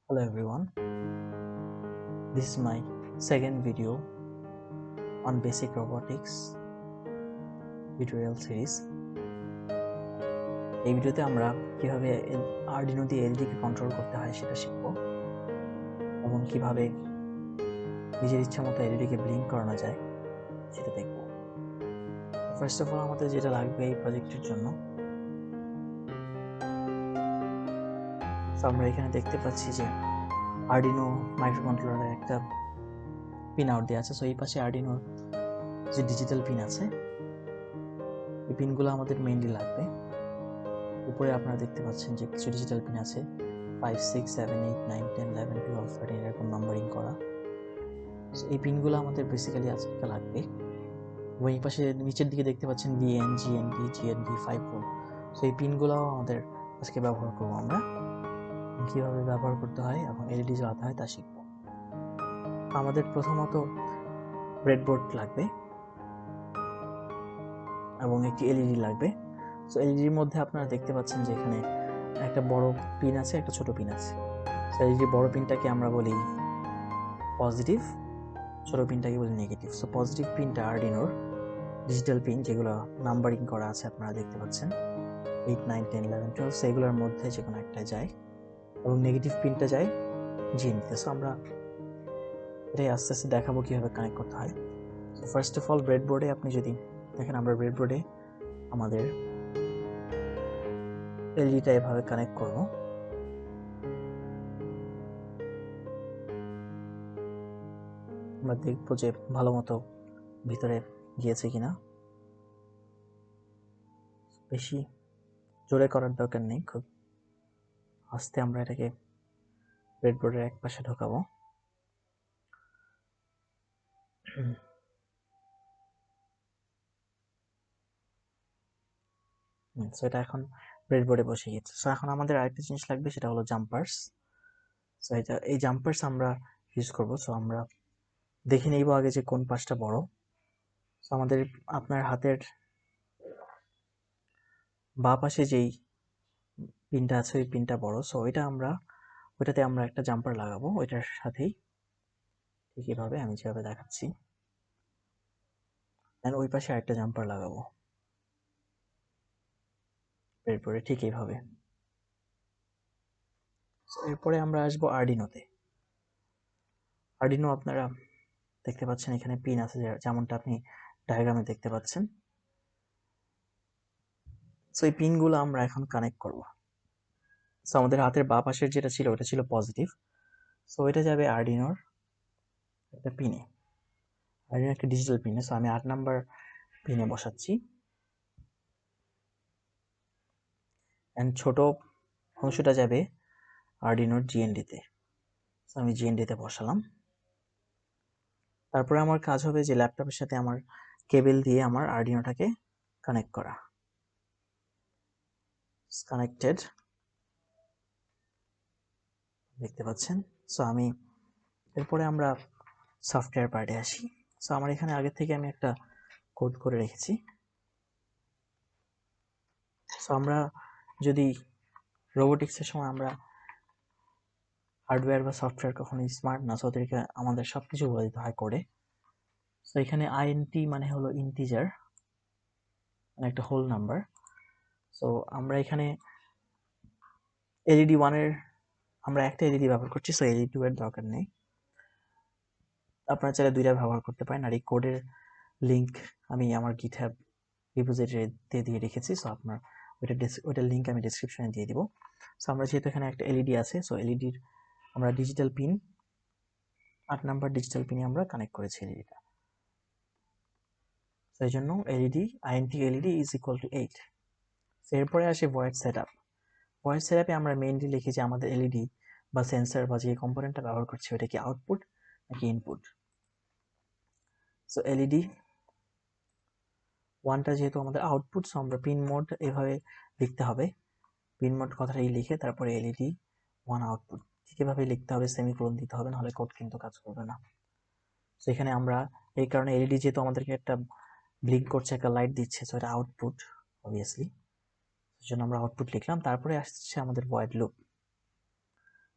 Hello everyone, this is my second video on basic robotics tutorial series. এই ভিডিওতে আমরা কিভাবে আরডিনো দিয়ে এলইডি কে কন্ট্রোল করতে হয় সেটা শিখব এবং কিভাবে নিজের ইচ্ছা মতো এলইডি কে ব্লিঙ্ক করানো যায় সেটা দেখব। ফার্স্ট অফ অল আমাদের যেটা লাগবে এই প্রজেক্টের জন্য, আমরা এখানে দেখতে পাচ্ছি যে আরডিনো মাইক্রোকন্ট্রোলারের একটা পিন আউট দেওয়া আছে। সো এই পাশে আরডিনোর যে ডিজিটাল পিন আছে এই পিনগুলো আমাদের মেইনলি লাগবে। উপরে আপনারা দেখতে পাচ্ছেন যে কিছু ডিজিটাল পিন আছে 5, 6, 7, 8, 9, 10, 11, 12, 13 এরকম নাম্বারিং করা। সো এই পিনগুলো আমাদের বেসিক্যালি আজকে লাগবে। এবং এই পাশে নিচের দিকে দেখতে পাচ্ছেন VN, GND, GND 5 volt. So এই পিনগুলো আমাদের আজকে ব্যবহার করব। আমরা কীভাবে ব্যবহার করতে হয় এবং এলইডি জ্বালাতে হয় তা শিখব। আমাদের প্রথমত ব্রেডবোর্ড লাগবে এবং একটি এলইডি লাগবে। সো এলইডির মধ্যে আপনারা দেখতে পাচ্ছেন যে এখানে একটা বড় পিন আছে, একটা ছোট পিন আছে। সো এলইডি বড় পিনটাকে আমরা বলি পজিটিভ, ছোট পিনটাকে বলি নেগেটিভ। সো পজিটিভ পিনটা আরডিনোর ডিজিটাল পিন, যেগুলো নাম্বারিং করা আছে আপনারা দেখতে পাচ্ছেন 8, 9, 10, 11, 12, সেগুলোর মধ্যে যে কোনো একটা যায় এবং নেগেটিভ পিনটা যায় জিএনডিতে। সো আমরা এটাই আস্তে আস্তে দেখাবো কীভাবে কানেক্ট করতে হয়। সো ফার্স্ট অফ অল ব্রেডবোর্ডে আপনি যদি দেখেন, আমরা ব্রেডবোর্ডে আমাদের এলইডিটা এভাবে কানেক্ট করব। আমরা দেখবো যে ভালো মতো ভিতরে গিয়েছে কিনা। বেশি জোরে করার দরকার নেই, খুব আস্তে আমরা এটাকে ব্রেডবোর্ডের এক পাশে ঢোকাবো। সো এটা এখন ব্রেডবোর্ডে বসে গেছে। সো এখন আমাদের আরেকটা জিনিস লাগবে, সেটা হলো জাম্পার্স। সো এই জাম্পার্স আমরা ইউজ করব। সো আমরা দেখে নেব আগে যে কোন পাশটা বড়। সো আমাদের আপনার হাতের বাঁ পাশে যেই পিনটা আছে ওই পিনটা বড়। সো ওইটাতে আমরা একটা জাম্পার লাগাবো ওইটার সাথেই, ঠিক এভাবে আমি যেভাবে দেখাচ্ছি। এন্ড ওই পাশে আরেকটা জাম্পার লাগাবো এরপরে ঠিক এইভাবে। এরপরে আমরা আসবো আরডিনোতে। আরডিনো আপনারা দেখতে পাচ্ছেন এখানে পিন আছে যেমনটা আপনি ডায়াগ্রামে দেখতে পাচ্ছেন। সো এই পিনগুলো আমরা এখন কানেক্ট করব। সো আমাদের হাতের বাঁ পাশের যেটা ছিল ওটা ছিল পজিটিভ। সো এটা যাবে আরডিনোর একটা পিনে, আরডিনো একটা ডিজিটাল পিনে। সো আমি 8 নাম্বার পিনে বসাচ্ছি এন্ড ছোট অংশটা যাবে আরডিনোর জিএনডিতে। সো আমি জিএনডিতে বসালাম। তারপরে আমার কাজ হবে যে ল্যাপটপের সাথে আমার কেবল দিয়ে আমার আরডিনোটাকে কানেক্ট করা। কানেক্টেড দেখতে পাচ্ছেন। সো আমি এরপরে আমরা সফটওয়্যার পার্টে আসি। সো আমার এখানে আগে থেকে আমি একটা কোড করে রেখেছি। সো আমরা যদি রোবোটিক্সের সময় আমরা হার্ডওয়্যার বা সফটওয়্যার কখনোই স্মার্ট না, সো ওদেরকে আমাদের সব কিছু বলে দিতে হয় কোডে। সো এখানে আইএনটি মানে হলো ইন্টিজার, মানে একটা হোল নাম্বার। সো আমরা এখানে এলইডি 1 এর আমরা একটা এলইডি ব্যবহার করছি। সো এলইডি 2 এর দরকার নেই, আপনারা চাইলে 2টা ব্যবহার করতে পারেন। আর এই কোডের লিঙ্ক আমি আমার গিটহাব রিপোজিটরিতে দিয়ে রেখেছি। সো আপনার ওইটার লিঙ্ক আমি ডেসক্রিপশনে দিয়ে দিব। সো আমরা যেহেতু এখানে একটা এলইডি আছে, সো এলইডির আমরা ডিজিটাল পিন 8 নাম্বার ডিজিটাল পিনে আমরা কানেক্ট করেছি এলইডিটা। সো এই জন্য LED int LED is equal two 8। So এরপরে আসে ভয়েড সেটআপ। ভয়েড সেটআপে আমরা মেইনলি লিখি যে আমাদের এলইডি বা সেন্সর বা যে কম্পোনেন্টটা ব্যবহার করছি ওটা কি আউটপুট নাকি ইনপুট। সো এলইডি 1টা যেহেতু আমাদের আউটপুট, সো আমরা পিন মোড এভাবে লিখতে হবে। পিন মোড কথাটাই লিখে তারপরে এলইডি 1 আউটপুট ঠিক এভাবে লিখতে হবে, সেমিকোলন দিতে হবে, নাহলে কোড কিন্তু কাজ করবে না। সো এখানে আমরা এই কারণে এলইডি যেহেতু আমাদেরকে একটা ব্লিঙ্ক করছে, একটা লাইট দিচ্ছে, সো এটা আউটপুট অবভিয়াসলি, সেজন্য আমরা আউটপুট লিখলাম। তারপরে আসছে আমাদের ভয়েড লুপ।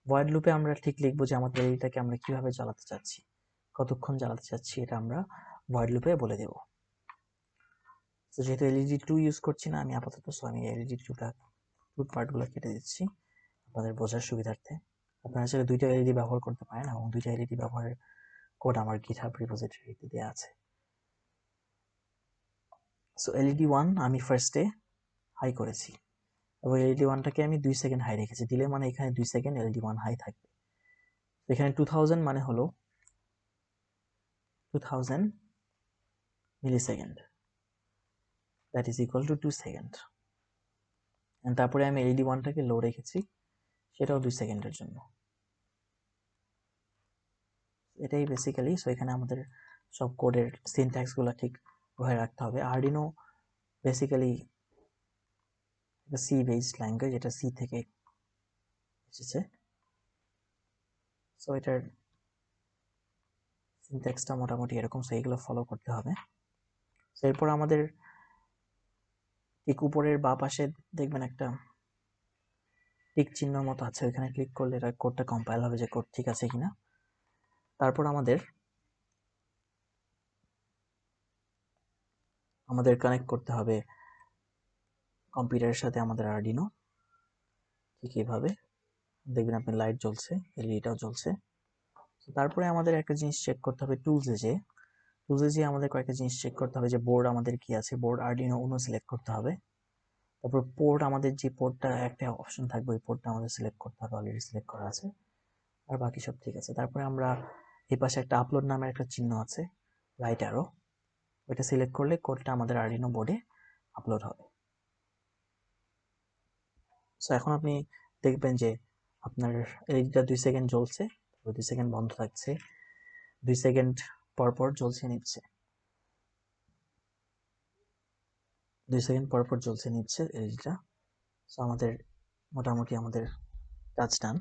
ভয়েড লুপে আমরা ঠিক লিখবো যে আমাদের এলইডিটাকে আমরা কিভাবে চালাতে চাচ্ছি, কতক্ষণ চালাতে চাচ্ছি, এটা আমরা ভয়েড লুপে বলে দেব। তো যেহেতু এলইডি 2 ইউজ করছি না আমি আপাতত, সো আমি এলইডি 2টা পার্টগুলো কেটে দিচ্ছি আপনাদের বোঝার সুবিধার্থে। আপনারা আসলে দুইটা এলইডি ব্যবহার করতে পারেন এবং দুইটা এলইডি ব্যবহারের কোড আমার গিটহাব রিপোজিটরিতে দেওয়া আছে। সো এলইডি 1 আমি ফার্স্টে হাই করেছি এবং এলইডি 1টাকে আমি 2 সেকেন্ড হাই রেখেছি। দিলে মানে এখানে 2 সেকেন্ড এলইডি 1 হাই থাকবে। এখানে 2000 মানে হলো 2000 millisecond, that is equal two 2 second. তারপরে আমি এলইডি 1টাকে লো রেখেছি, সেটাও 2 সেকেন্ডের জন্য। এটাই বেসিক্যালি। সো এখানে আমাদের সব কোডের সিনট্যাক্সগুলো ঠিক হয়ে রাখতে হবে। আরডিনো বেসিক্যালি একটা সি বেসড ল্যাঙ্গুয়েজ, এটা সি থেকে এসেছে। সো এটার সিনট্যাক্সটা মোটামুটি এরকম, সো এইগুলো ফলো করতে হবে। সো এরপর আমাদের ঠিক উপরের বাঁ পাশে দেখবেন একটা টিক চিহ্ন মতো আছে, ওইখানে ক্লিক করলে এটা কোডটা কম্পাইল হবে যে কোড ঠিক আছে কিনা। তারপর আমাদের কানেক্ট করতে হবে কম্পিউটারের সাথে আমাদের আরডিনো। ঠিক এইভাবে দেখবেন আপনি লাইট জ্বলছে, এলইডিটাও জ্বলছে। তারপরে আমাদের একটা জিনিস চেক করতে হবে টুলসে যে আমাদের কয়েকটা জিনিস চেক করতে হবে যে বোর্ড আমাদের কি আছে। বোর্ড আরডিনো উনো সিলেক্ট করতে হবে। তারপর পোর্ট, আমাদের যে পোর্টটা একটা অপশন থাকবে ওই পোর্টটা আমাদের সিলেক্ট করতে হবে, অলরেডি সিলেক্ট করা আছে। আর বাকি সব ঠিক আছে। তারপরে আমরা এই পাশে একটা আপলোড নামের একটা চিহ্ন আছে, রাইট অ্যারো, ওইটা সিলেক্ট করলে কোডটা আমাদের আরডিনো বোর্ডে আপলোড হবে। সো এখন আপনি দেখবেন যে আপনার এলইডিটা 2 সেকেন্ড জ্বলছে, 2 সেকেন্ড বন্ধ থাকছে, 2 সেকেন্ড পর পর জ্বলছে নিচ্ছে, 2 সেকেন্ড পর পর জ্বলছে নিচ্ছে এলইডিটা। সো আমাদের মোটামুটি আমাদের কাজ ডান।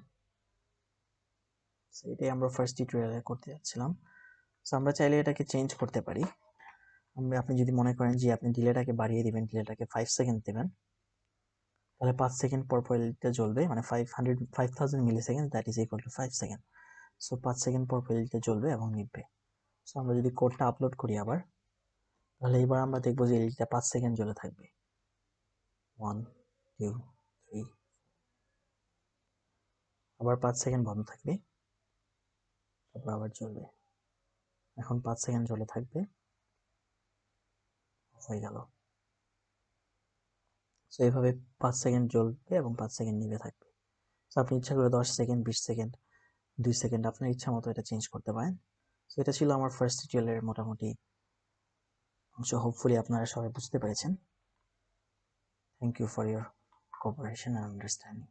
সো এটাই আমরা ফার্স্ট টিউটোরিয়ালে করতে যাচ্ছিলাম। সো আমরা চাইলে এটাকে চেঞ্জ করতে পারি। আপনি যদি মনে করেন যে আপনি ডিলেটাকে বাড়িয়ে দিবেন, ডিলেটাকে 5 সেকেন্ড দেবেন, তাহলে 5 সেকেন্ড পর পর এলইডিটা জ্বলবে, মানে 5000 millisecond, that is equal to 5 second. So 5 second পর পর এলইডিটা জ্বলবে এবং নিভবে। সো আমরা যদি কোডটা আপলোড করি আবার, তাহলে এবার আমরা দেখবো যে এলইডিটা 5 সেকেন্ড জ্বলে থাকবে। 1 2 3, আবার 5 সেকেন্ড বন্ধ থাকবে, তারপর আবার জ্বলবে। এখন 5 সেকেন্ড জ্বলে থাকবে, হয়ে গেল। সো এইভাবে 5 সেকেন্ড জ্বলবে এবং 5 সেকেন্ড নিভে থাকবে। সো আপনি ইচ্ছা করে 10 সেকেন্ড, 20 সেকেন্ড, 2 সেকেন্ড আপনার ইচ্ছা মতো এটা চেঞ্জ করতে পারেন। সো এটা ছিল আমার ফার্স্ট টিউটোরিয়ালের মোটামুটি অংশ। হোপফুলি আপনারা সবাই বুঝতে পেরেছেন। Thank you for your cooperation and understanding.